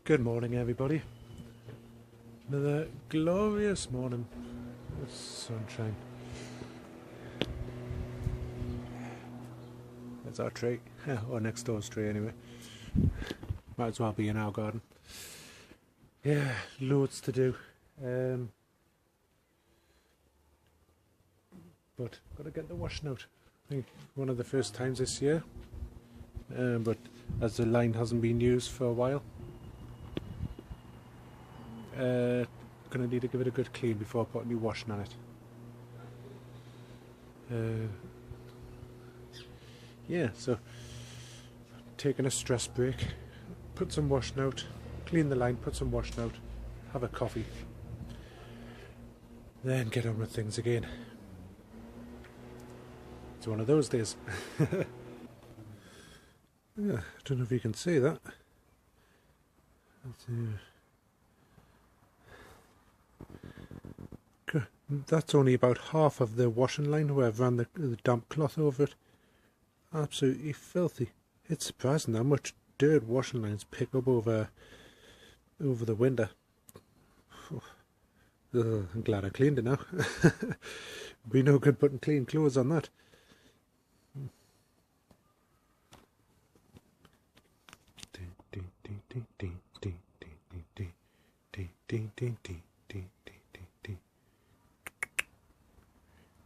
Good morning, everybody. Another glorious morning with sunshine. There's our tree, or next door's tree anyway. Might as well be in our garden. Yeah, loads to do. But got to get the washing out. I think one of the first times this year. But as the line hasn't been used for a while, gonna need to give it a good clean before I put new washing on it. Yeah, so taking a stress break, put some washing out, clean the line, put some washing out, have a coffee, then get on with things again. It's one of those days. Yeah, I don't know if you can see that. That's only about half of the washing line where I've ran the damp cloth over it. Absolutely filthy. It's surprising how much dirt washing lines pick up over the winter. I'm glad I cleaned it now. Be no good putting clean clothes on that.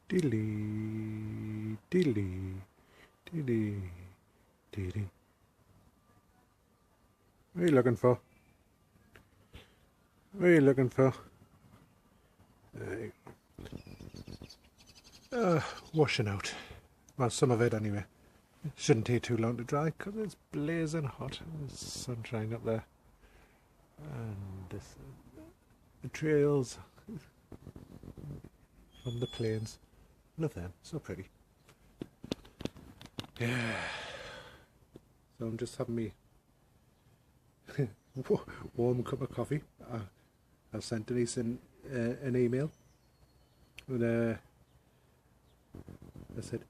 Diddly, diddly, diddly, diddly. What are you looking for? What are you looking for? Washing out. Well, some of it anyway. It shouldn't take too long to dry because it's blazing hot. There's sunshine up there. And the trails from the plains. Love them, so pretty. Yeah. So I'm just having me warm cup of coffee. I've sent Denise an email, and I said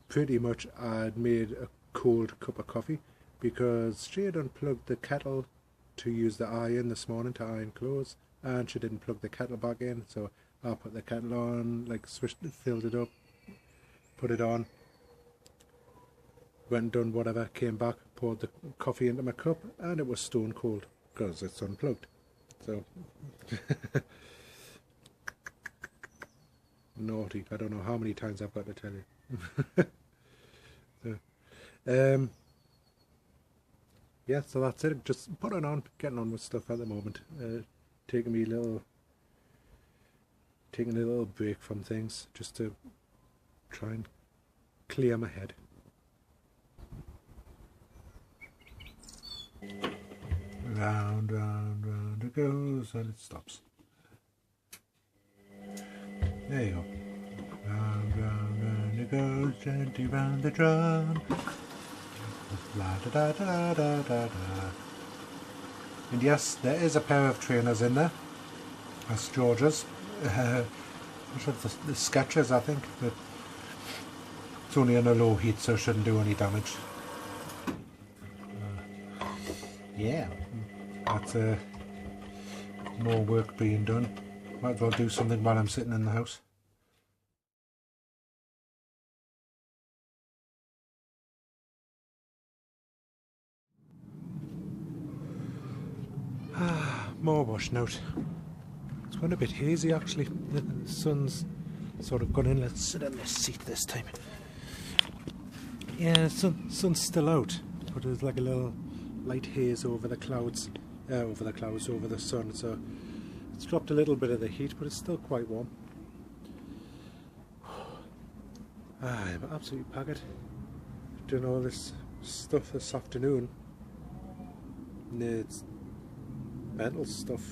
pretty much I'd made a cold cup of coffee because she had unplugged the kettle to use the iron this morning to iron clothes, and she didn't plug the kettle back in, so I put the kettle on, like switched it, filled it up, put it on, went and done whatever, came back, poured the coffee into my cup, and it was stone cold because it's unplugged. So naughty. I don't know how many times I've got to tell you. So, yeah, so that's it. Just put it on, getting on with stuff at the moment. Taking a little break from things just to try and clear my head. Round, round, round it goes, and it stops. There you go. Round, round, round it goes, gently round the drum. La da da da da da da. And yes, there is a pair of trainers in there. That's George's. The Skechers, I think, but it's only on a low heat, so it shouldn't do any damage. Yeah, that's more work being done. Might as well do something while I'm sitting in the house. More washing out. It's gone a bit hazy actually. The sun's sort of gone in. Let's sit in this seat this time. Yeah, the sun's still out, but there's like a little light haze over the clouds, over the sun. So it's dropped a little bit of the heat, but it's still quite warm. I'm absolutely packed. Doing all this stuff this afternoon. It's mental stuff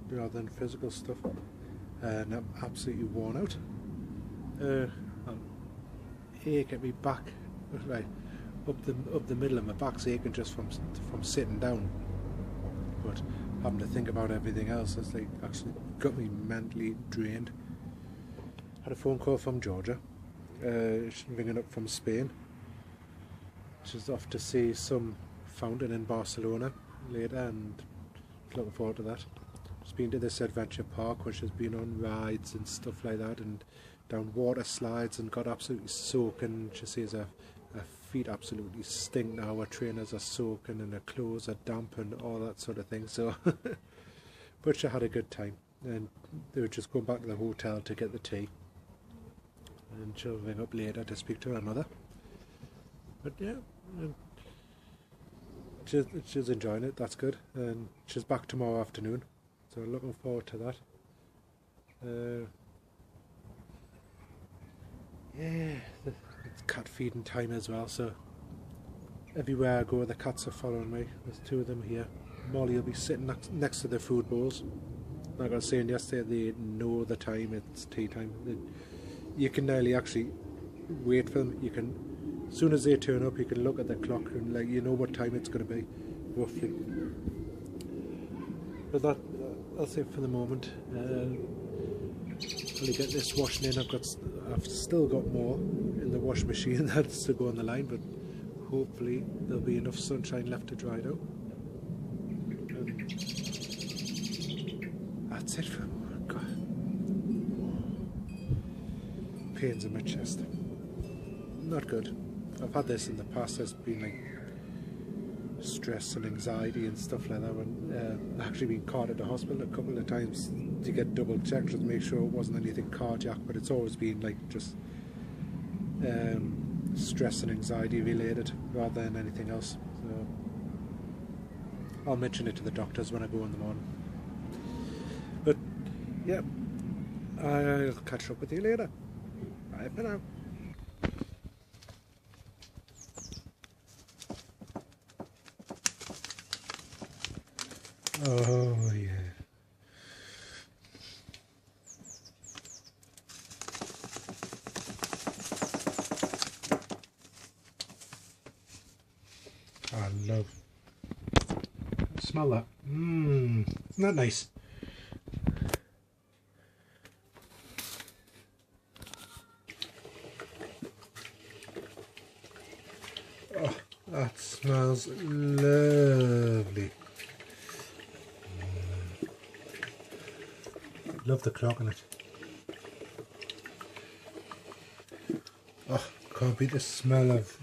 rather than physical stuff, and I'm absolutely worn out. I'm ache at my back, right up the middle of my back's aching just from sitting down. But having to think about everything else has like actually got me mentally drained. Had a phone call from Georgia. She's ringing up from Spain. She's off to see some fountain in Barcelona later, and looking forward to that. Just been to this adventure park, which has been on rides and stuff like that, and down water slides, and got absolutely soaking. She says her feet absolutely stink now, her trainers are soaking and her clothes are damp and all that sort of thing. So, but she had a good time, and they were just going back to the hotel to get the tea, and she'll ring up later to speak to her mother. But yeah, she's enjoying it, that's good, and she's back tomorrow afternoon, so looking forward to that. Yeah, it's cat feeding time as well, so everywhere I go the cats are following me. There's two of them here. Molly will be sitting next to the food bowls. Like I was saying yesterday, they know the time, it's tea time. You can nearly actually wait for them. You can, as soon as they turn up, you can look at the clock and like you know what time it's going to be, roughly. But that's it for the moment. I'll get this washing in. I've still got more in the wash machine that's to go on the line, but hopefully there'll be enough sunshine left to dry it out. That's it for the moment. God. Pains in my chest. Not good. I've had this in the past. There's been like stress and anxiety and stuff like that. When I've actually been caught at the hospital a couple of times to get double checked to make sure it wasn't anything cardiac, but it's always been like just stress and anxiety related rather than anything else. So I'll mention it to the doctors when I go in the morning. But yeah, I'll catch up with you later. Bye for now. Oh yeah. I love. Smell that. Isn't that nice? Oh, that smells lovely. Love the clock in it. Oh, can't beat the smell of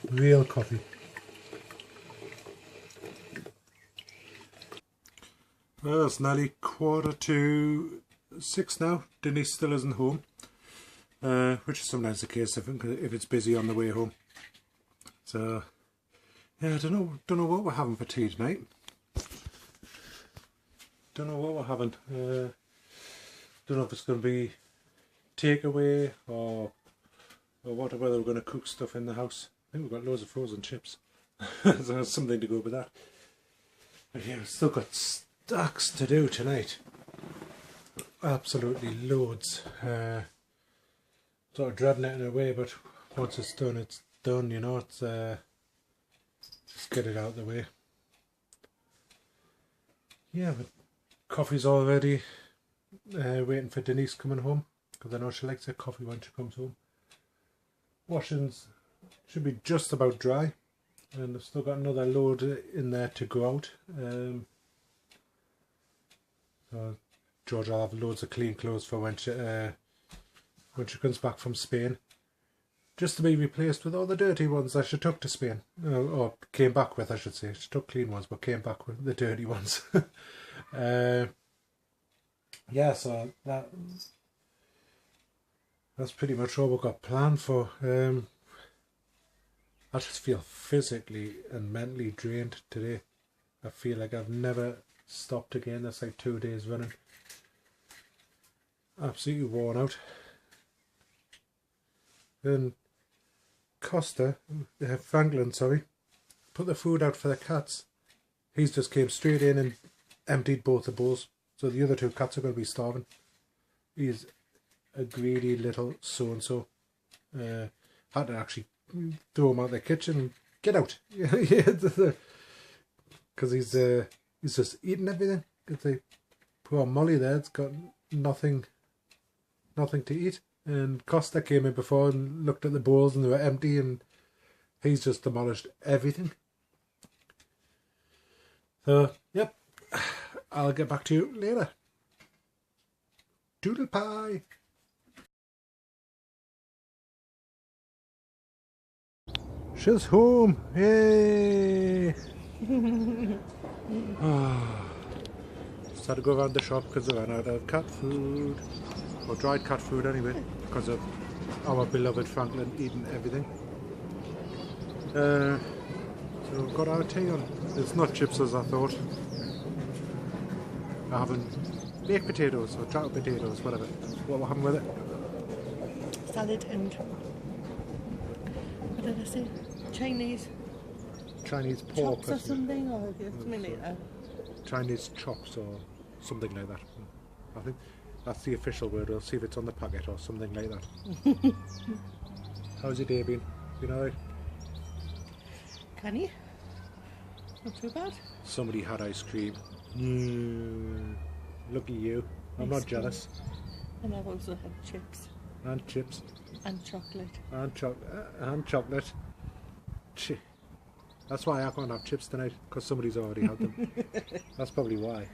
real coffee. Well, it's nearly 6:15 now. Denise still isn't home, which is sometimes the case if it's busy on the way home. So yeah, I don't know what we're having for tea tonight. Don't know what we're having. Don't know if it's going to be takeaway or whether we're going to cook stuff in the house. I think we've got loads of frozen chips, so there's something to go with that. But yeah, we've still got stacks to do tonight. Absolutely loads. Sort of dreading it in a way, but once it's done, you know. It's just get it out of the way. Yeah, but coffee's all ready. Waiting for Denise coming home, because I know she likes her coffee when she comes home. Washings should be just about dry, and I've still got another load in there to go out. George will have loads of clean clothes for when she comes back from Spain, just to be replaced with all the dirty ones that she took to Spain, or came back with, I should say. She took clean ones but came back with the dirty ones. Yeah, so that's pretty much all we've got planned for. I just feel physically and mentally drained today. I feel like I've never stopped again. That's like 2 days running. Absolutely worn out. And Franklin, put the food out for the cats. He's just came straight in and emptied both the bowls. So the other two cats are going to be starving. He's a greedy little so-and-so. Had to actually throw him out of the kitchen and get out. Because he's just eating everything. Poor Molly there's got nothing to eat. And Costa came in before and looked at the bowls and they were empty, and he's just demolished everything. Yep. I'll get back to you later. Doodle pie. She's home. Yay. Just had to go around the shop because I ran out of cat food. Or dried cat food anyway. Because of our beloved Franklin eating everything. So we've got our tea on. It's not chips as I thought. We're having baked potatoes or trout potatoes, whatever. What we're having with it? Salad and what did I say? Chinese pork chops or something, or something like that. Chinese chops or something like that. I think that's the official word. We'll see if it's on the packet or something like that. How's your day been? Been alright? Canny? Not too bad. Somebody had ice cream. Look at you. I'm not jealous. And I've also had chips. And chips. And chocolate. And chocolate. That's why I can't have chips tonight, because somebody's already had them. That's probably why.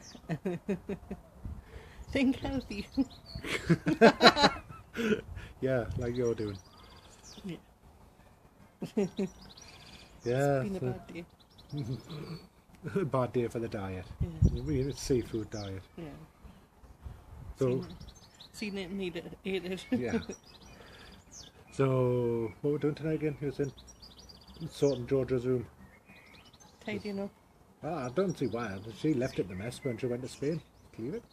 Think healthy. Yeah, like you're doing. Yeah. Yeah. It's been a bad day. Bad day for the diet. Yeah. I mean, it's seafood diet. Yeah. So. Seen it and ate it. Yeah. So, what we're doing tonight again? Who's in? Sorting Georgia's room. Tidying up. I don't see why. She left it in a mess when she went to Spain. Leave it.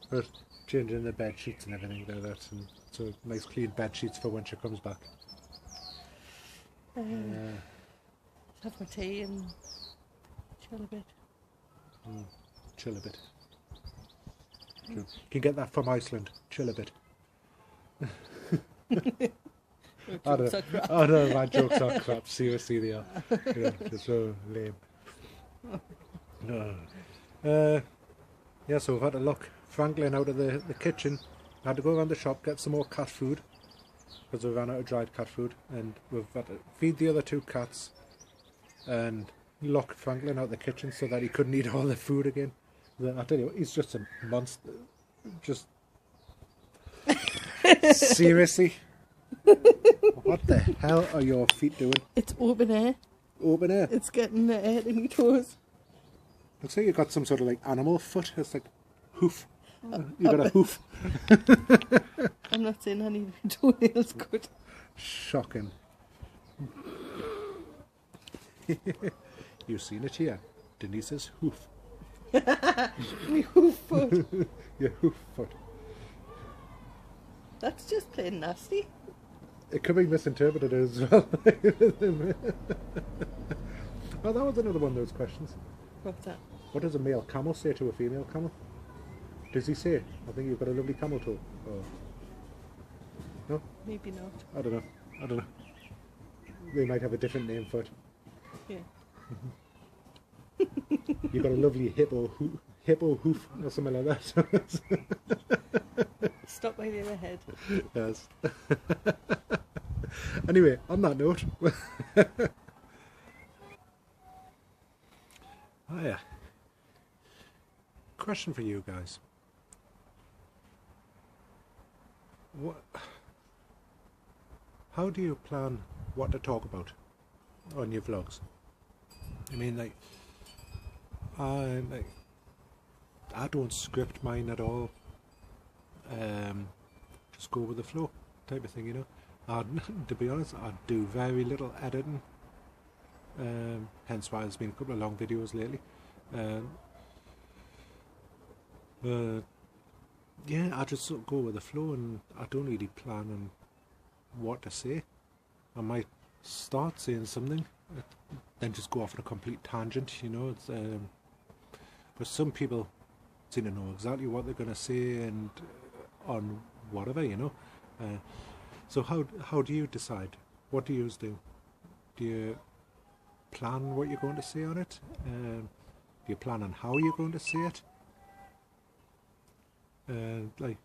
But changing the bed sheets and everything like that. And so nice clean bed sheets for when she comes back. Have my tea and chill a bit. Chill a bit. You can get that from Iceland. Chill a bit. I don't know, my jokes are crap. Seriously, they are. Yeah, they're so lame. Yeah, so we've had to lock Franklin out of the kitchen. I had to go around the shop, get some more cat food, because we ran out of dried cat food, and we've had to feed the other two cats and lock Franklin out of the kitchen so that he couldn't eat all the food again. I tell you what, he's just a monster. Just seriously. What the hell are your feet doing? It's open air. Open air? It's getting the air to my toes. Looks like you've got some sort of like animal foot. It's like hoof. You've got a hoof. I'm not saying any of my toenails good. Shocking. You've seen it here. Denise's hoof. My hoof foot. Your hoof foot. That's just plain nasty. It could be misinterpreted as well. Oh, that was another one of those questions. What's that? What does a male camel say to a female camel? Does he say, I think you've got a lovely camel toe? Or... No? Maybe not. I don't know. They might have a different name for it. Yeah. You've got a lovely hippo hoof or something like that. Stop by the other head. Yes. Anyway, on that note. Oh yeah. Question for you guys. How do you plan what to talk about on your vlogs? I mean, like, I don't script mine at all. Just go with the flow type of thing, you know. To be honest, I do very little editing. Hence why there's been a couple of long videos lately. But yeah, I just sort of go with the flow, and I don't really plan on what to say. I might start saying something, then just go off on a complete tangent, you know. It's but some people seem to know exactly what they're going to say and on whatever, you know. So how do you decide? What do you do? Do you plan what you're going to say on it? Do you plan on how you're going to say it? Like,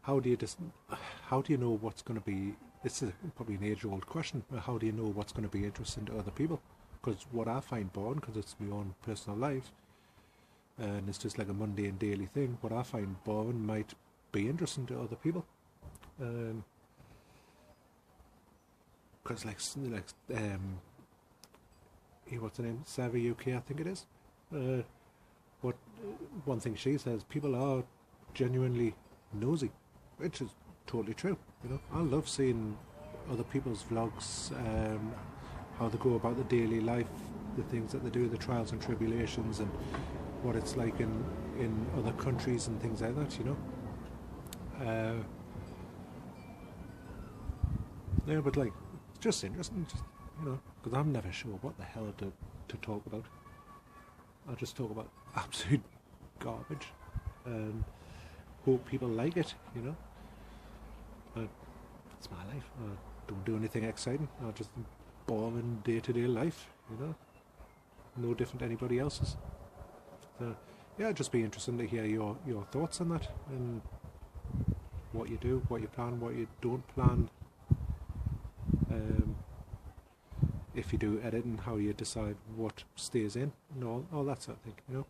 how do you know what's going to be? This is probably an age-old question, but how do you know what's going to be interesting to other people? because what I find boring, because it's my own personal life, and it's just like a mundane daily thing, what I find boring might be interesting to other people. Because what's her name? Savvy UK, I think it is. What one thing she says, people are genuinely nosy, which is totally true. You know, I love seeing other people's vlogs, how they go about the daily life, the things that they do, the trials and tribulations, and what it's like in other countries and things like that. You know. Yeah, but like, it's just interesting, just, you know, because I'm never sure what the hell to talk about. I just talk about absolute garbage and hope people like it, you know. But it's my life. I don't do anything exciting. I just boring day-to-day life, you know. No different to anybody else's. So yeah, it'd just be interesting to hear your thoughts on that and what you do, what you plan, what you don't plan. If you do editing, how you decide what stays in and all that sort of thing, you know.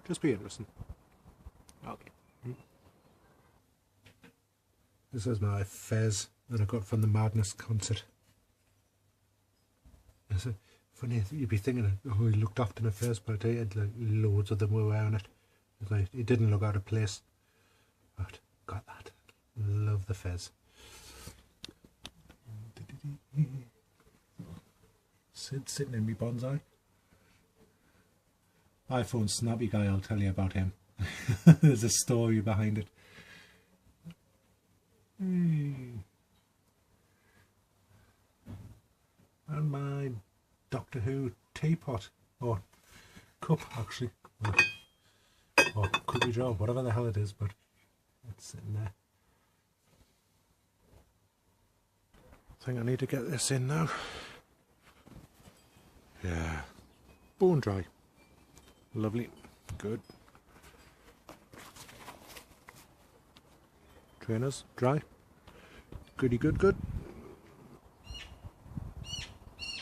Just be interesting. Okay. This is my fez that I got from the Madness concert. It's funny, you'd be thinking, oh, he looked after the fez, but he had like loads of them were wearing it. It's like, it didn't look out of place. But got that. Love the fez. Sitting in me bonsai. iPhone snappy guy, I'll tell you about him. There's a story behind it. And my Doctor Who teapot, or cup actually, or cookie jar, whatever the hell it is, but it's sitting there. I think I need to get this in now. Yeah, bone dry. Lovely, good. Trainers, dry. Goody good, good.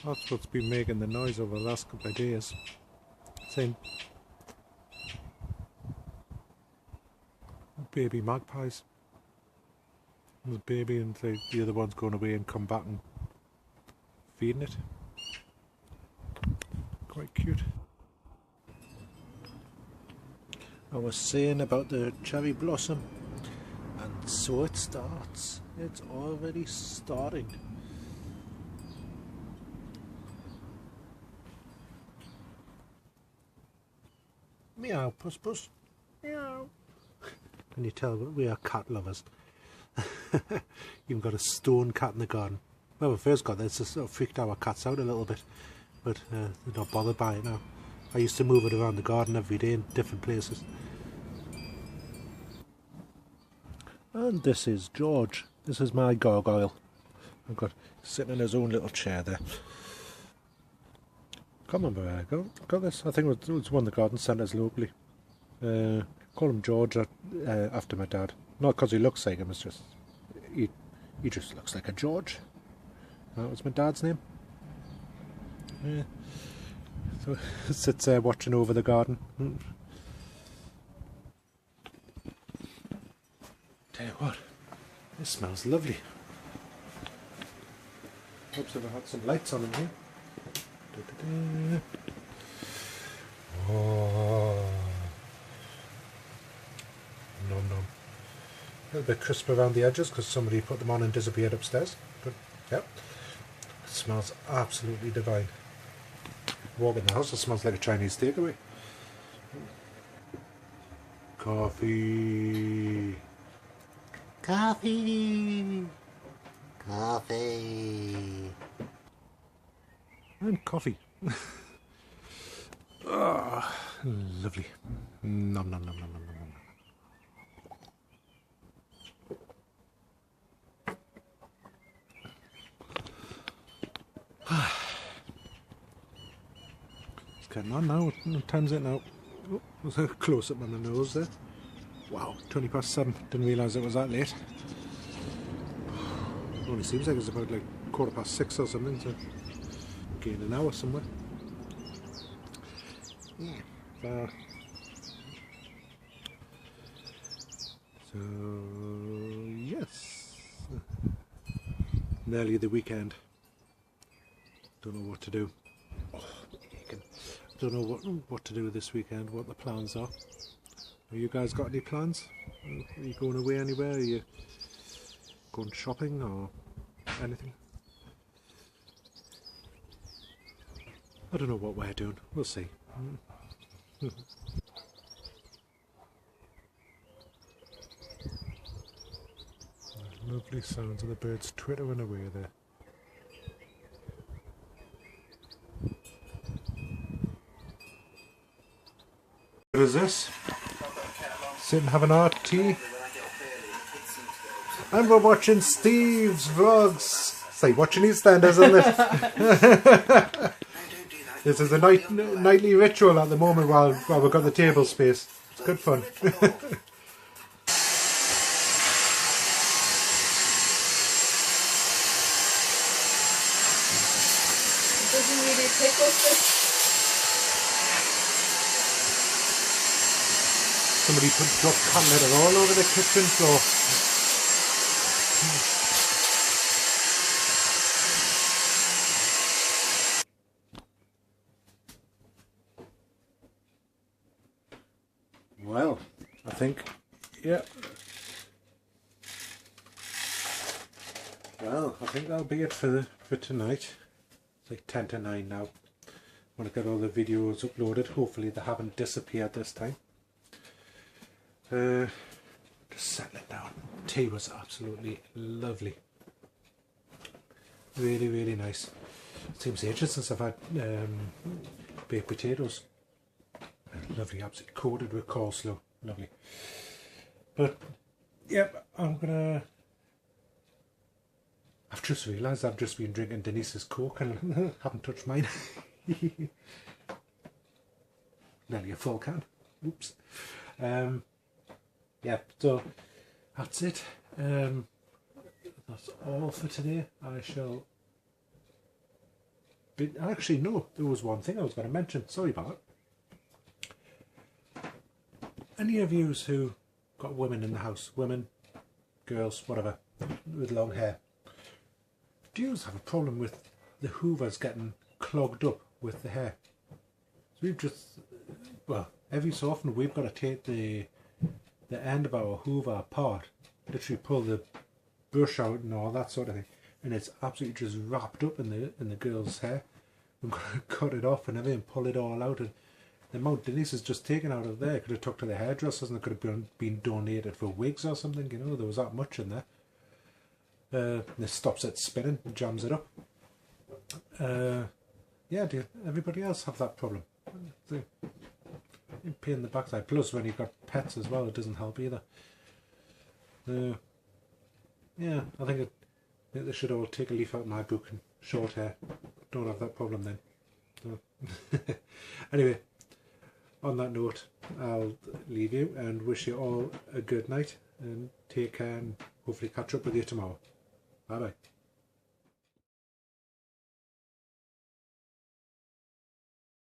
That's what's been making the noise over the last couple of days. Same. Baby magpies. The baby and the other one's going away and come back and feeding it. Quite cute. I was saying about the cherry blossom, and so it starts. It's already starting. Meow, puss puss. Meow. Can you tell we are cat lovers? Even got a stone cat in the garden. When we first got this, it sort of freaked our cats out a little bit, but they're not bothered by it now. I used to move it around the garden every day in different places. And this is George. This is my gargoyle. I've got sitting in his own little chair there. Can't remember where I got this. I think it was one of the garden centres locally. Call him George after my dad. Not because he looks like him, it's just he just looks like a George. That was my dad's name. Yeah. So sits there watching over the garden. Tell you what, this smells lovely. Hopes I've had some lights on in here. Oh, nom nom. A little bit crisp around the edges because somebody put them on and disappeared upstairs. But yep, it smells absolutely divine. Walk in the house, it smells like a Chinese takeaway. Coffee. Coffee. Coffee. And coffee. Oh, lovely. Nom nom nom nom nom nom. It's getting on now. What time's it now? Oh, there's a close up on the nose there. Wow, 7:20. Didn't realise it was that late. It only seems like it's about like 6:15 or something, so gain an hour somewhere. yeah. So yes, nearly the weekend. Don't know what to do. Oh, don't know what to do this weekend. What the plans are. Have you guys got any plans? Are you going away anywhere? Are you going shopping or anything? I don't know what we're doing. We'll see. Lovely sounds of the birds twittering away there. What is this? Sitting having our tea. And we're watching Steve's vlogs. It's like watching EastEnders, isn't it? This is a nightly ritual at the moment while we've got the table space. It's good fun. Doesn't really pick up Somebody dropped cat litter all over the kitchen floor. Well, I think, yeah. Well, I think that'll be it for tonight. It's like 10 to 9 now. I want to get all the videos uploaded. Hopefully they haven't disappeared this time. Just settling down. Tea was absolutely lovely. Really, really nice. Seems ages since I've had baked potatoes. Lovely, absolutely coated with coleslaw. Lovely. But, yep, I've just realised I've just been drinking Denise's Coke and haven't touched mine. Nearly a full can. Oops. Yeah, so that's it. That's all for today. I shall... Actually, no, there was one thing I was going to mention. Sorry about it. Any of you who got women in the house, women, girls, whatever, with long hair, do you have a problem with the hoovers getting clogged up with the hair? So we've just, well, every so often we've got to take the end of our hoover apart, literally pull the brush out and all that sort of thing, and it's absolutely just wrapped up in the girl's hair. We've got to cut it off and everything, pull it all out, and the amount Denise has just taken out of there could have took to the hairdressers and it could have been donated for wigs or something, you know. There was that much in there. This stops it spinning and jams it up. Yeah, do everybody else have that problem? The pain in the backside. Plus when you've got pets as well, it doesn't help either. Yeah, I think they should all take a leaf out of my book and short hair. Don't have that problem then. So. Anyway, on that note, I'll leave you and wish you all a good night and take care and hopefully catch up with you tomorrow. Bye bye.